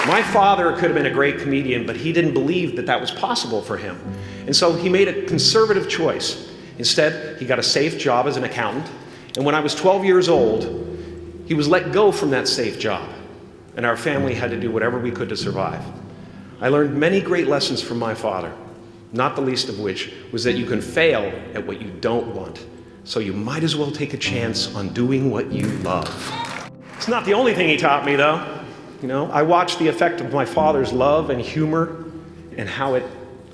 My father could have been a great comedian, but he didn't believe that that was possible for him. And so he made a conservative choice. Instead, he got a safe job as an accountant. And when I was 12 years old, he was let go from that safe job. And our family had to do whatever we could to survive. I learned many great lessons from my father, not the least of which was that you can fail at what you don't want. So you might as well take a chance on doing what you love. It's not the only thing he taught me, though. You know, I watched the effect of my father's love and humor and how it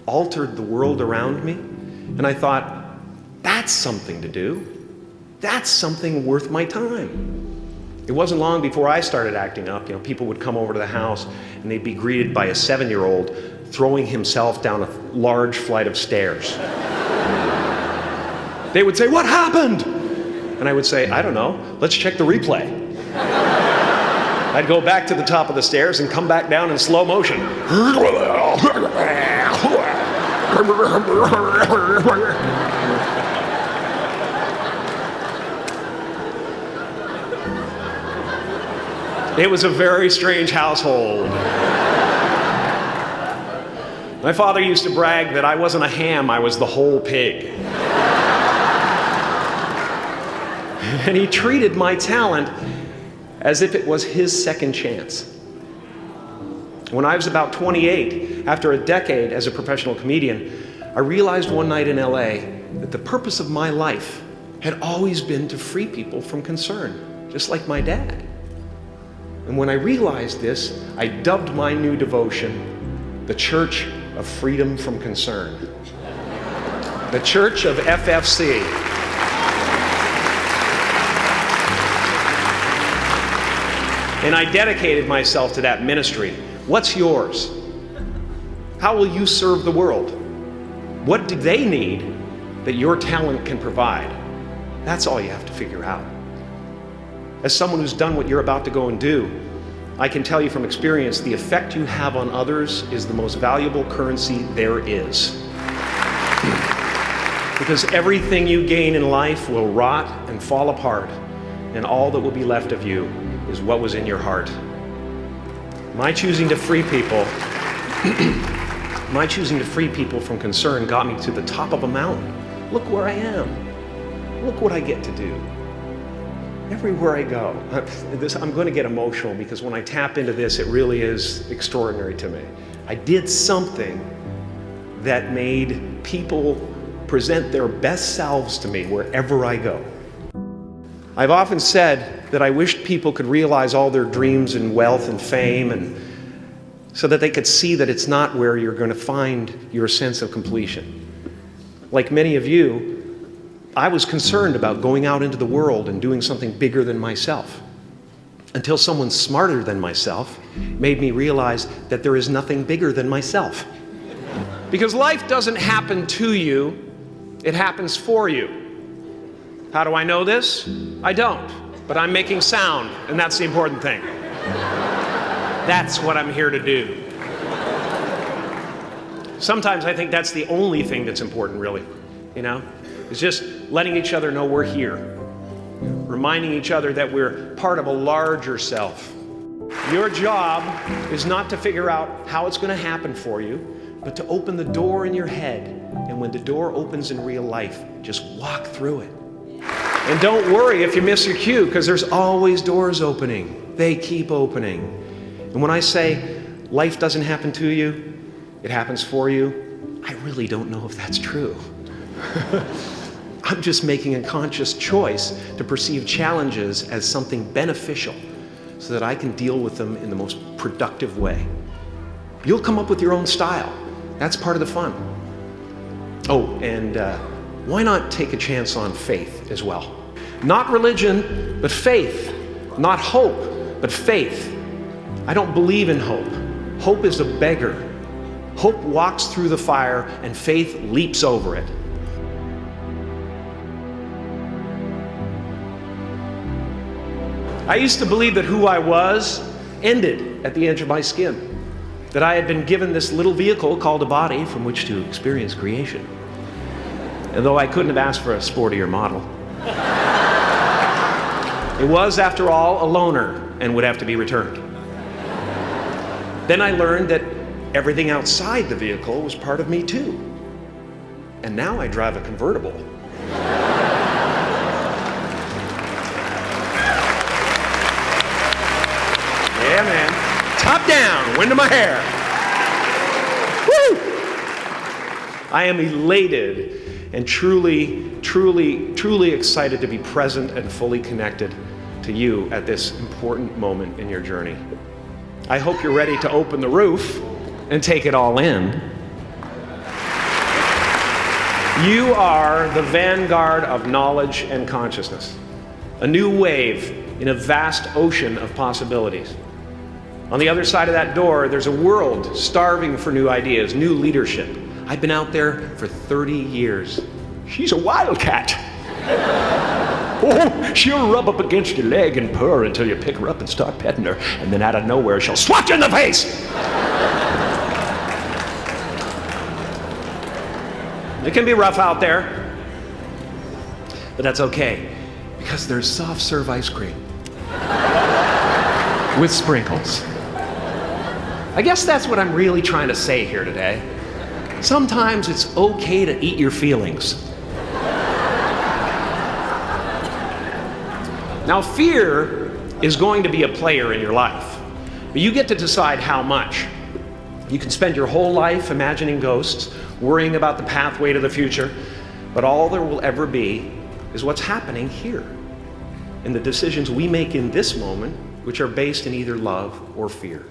altered the world around me. And I thought, that's something to do. That's something worth my time. It wasn't long before I started acting up. You know, people would come over to the house and they'd be greeted by a 7-year-old throwing himself down a large flight of stairs. They would say, "What happened?" And I would say, "I don't know. Let's check the replay." I'd go back to the top of the stairs and come back down in slow motion. It was a very strange household. My father used to brag that I wasn't a ham, I was the whole pig. And he treated my talent as if it was his second chance. When I was about 28, after a decade as a professional comedian, I realized one night in LA that the purpose of my life had always been to free people from concern, just like my dad. And when I realized this, I dubbed my new devotion the Church of Freedom from Concern. The Church of FFC. And I dedicated myself to that ministry. What's yours? How will you serve the world? What do they need that your talent can provide? That's all you have to figure out. As someone who's done what you're about to go and do, I can tell you from experience, the effect you have on others is the most valuable currency there is. Because everything you gain in life will rot and fall apart, and all that will be left of you is what was in your heart. My choosing to free people from concern got me to the top of a mountain. Look where I am. Look what I get to do. Everywhere I go. I'm going to get emotional because when I tap into this, it really is extraordinary to me. I did something that made people present their best selves to me wherever I go. I've often said that I wished people could realize all their dreams and wealth and fame, and so that they could see that it's not where you're going to find your sense of completion. Like many of you, I was concerned about going out into the world and doing something bigger than myself, until someone smarter than myself made me realize that there is nothing bigger than myself. Because life doesn't happen to you, it happens for you. How do I know this? I don't, but I'm making sound, and that's the important thing. That's what I'm here to do. Sometimes I think that's the only thing that's important, really, you know? It's just letting each other know we're here, reminding each other that we're part of a larger self. Your job is not to figure out how it's going to happen for you, but to open the door in your head, and when the door opens in real life, just walk through it. And don't worry if you miss your cue, because there's always doors opening. They keep opening. And when I say life doesn't happen to you, it happens for you, I really don't know if that's true. I'm just making a conscious choice to perceive challenges as something beneficial so that I can deal with them in the most productive way. You'll come up with your own style. That's part of the fun. Oh, and why not take a chance on faith as well? Not religion, but faith. Not hope, but faith. I don't believe in hope. Hope is a beggar. Hope walks through the fire and faith leaps over it. I used to believe that who I was ended at the edge of my skin. That I had been given this little vehicle called a body from which to experience creation. And though I couldn't have asked for a sportier model, it was, after all, a loaner and would have to be returned. Then I learned that everything outside the vehicle was part of me too. And now I drive a convertible. Yeah, man. Top down, wind in my hair. Woo! I am elated and truly excited to be present and fully connected to you at this important moment in your journey. I hope you're ready to open the roof and take it all in. You are the vanguard of knowledge and consciousness, a new wave in a vast ocean of possibilities. On the other side of that door, there's a world starving for new ideas, new leadership. I've been out there for 30 years. She's a wildcat. Oh, she'll rub up against your leg and purr until you pick her up and start petting her, and then out of nowhere, she'll swat you in the face. It can be rough out there, but that's okay, because there's soft serve ice cream with sprinkles. I guess that's what I'm really trying to say here today. Sometimes it's okay to eat your feelings. Now, fear is going to be a player in your life, but you get to decide how much. You can spend your whole life imagining ghosts, worrying about the pathway to the future, but all there will ever be is what's happening here, and the decisions we make in this moment, which are based in either love or fear.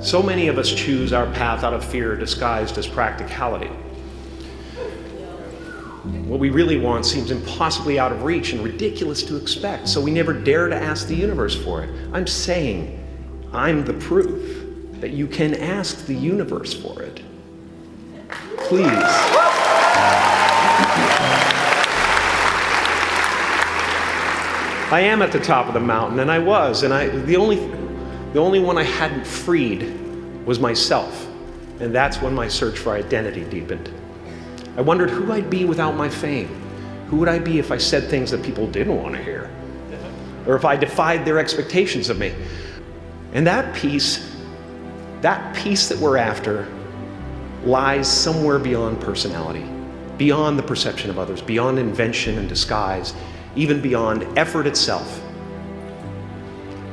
So many of us choose our path out of fear disguised as practicality. What we really want seems impossibly out of reach and ridiculous to expect, so we never dare to ask the universe for it. I'm saying I'm the proof that you can ask the universe for it. Please. I am at the top of the mountain, and I was, and the only one I hadn't freed was myself, and that's when my search for identity deepened. I wondered who I'd be without my fame. Who would I be if I said things that people didn't want to hear? Or if I defied their expectations of me? And that peace that we're after lies somewhere beyond personality, beyond the perception of others, beyond invention and disguise, even beyond effort itself.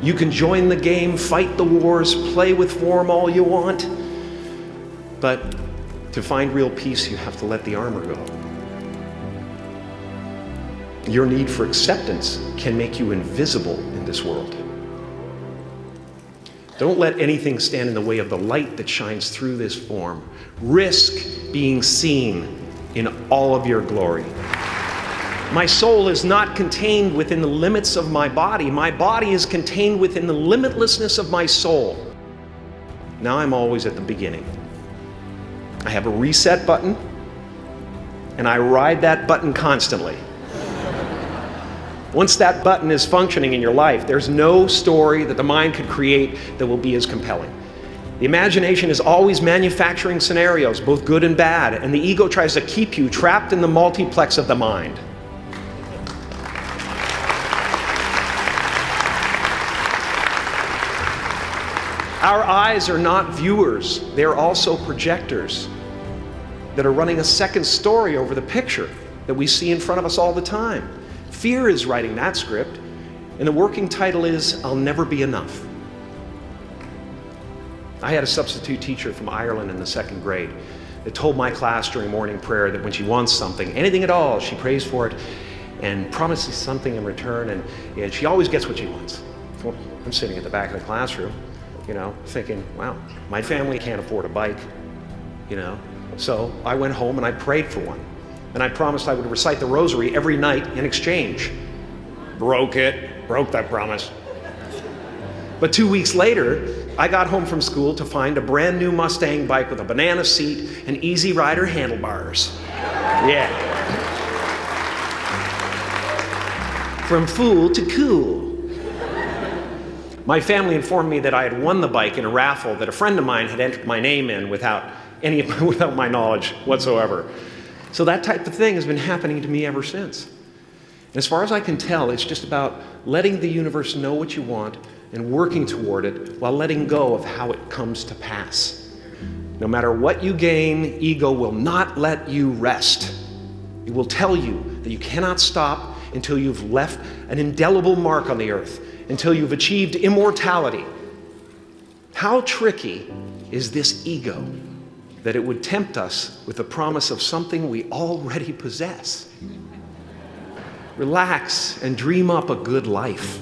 You can join the game, fight the wars, play with form all you want, but to find real peace, you have to let the armor go. Your need for acceptance can make you invisible in this world. Don't let anything stand in the way of the light that shines through this form. Risk being seen in all of your glory. My soul is not contained within the limits of my body. My body is contained within the limitlessness of my soul. Now I'm always at the beginning. I have a reset button, and I ride that button constantly. Once that button is functioning in your life, there's no story that the mind could create that will be as compelling. The imagination is always manufacturing scenarios, both good and bad, and the ego tries to keep you trapped in the multiplex of the mind. Our eyes are not viewers, they're also projectors that are running a second story over the picture that we see in front of us all the time. Fear is writing that script, and the working title is, I'll Never Be Enough. I had a substitute teacher from Ireland in the second grade that told my class during morning prayer that when she wants something, anything at all, she prays for it and promises something in return, and she always gets what she wants. Well, I'm sitting at the back of the classroom, thinking, wow, my family can't afford a bike, So I went home and I prayed for one. And I promised I would recite the rosary every night in exchange. Broke that promise. But 2 weeks later, I got home from school to find a brand new Mustang bike with a banana seat and Easy Rider handlebars. Yeah. From fool to cool. My family informed me that I had won the bike in a raffle that a friend of mine had entered my name in without my knowledge whatsoever. So that type of thing has been happening to me ever since. And as far as I can tell, it's just about letting the universe know what you want and working toward it while letting go of how it comes to pass. No matter what you gain, ego will not let you rest. It will tell you that you cannot stop until you've left an indelible mark on the earth, until you've achieved immortality. How tricky is this ego that it would tempt us with the promise of something we already possess? Relax and dream up a good life.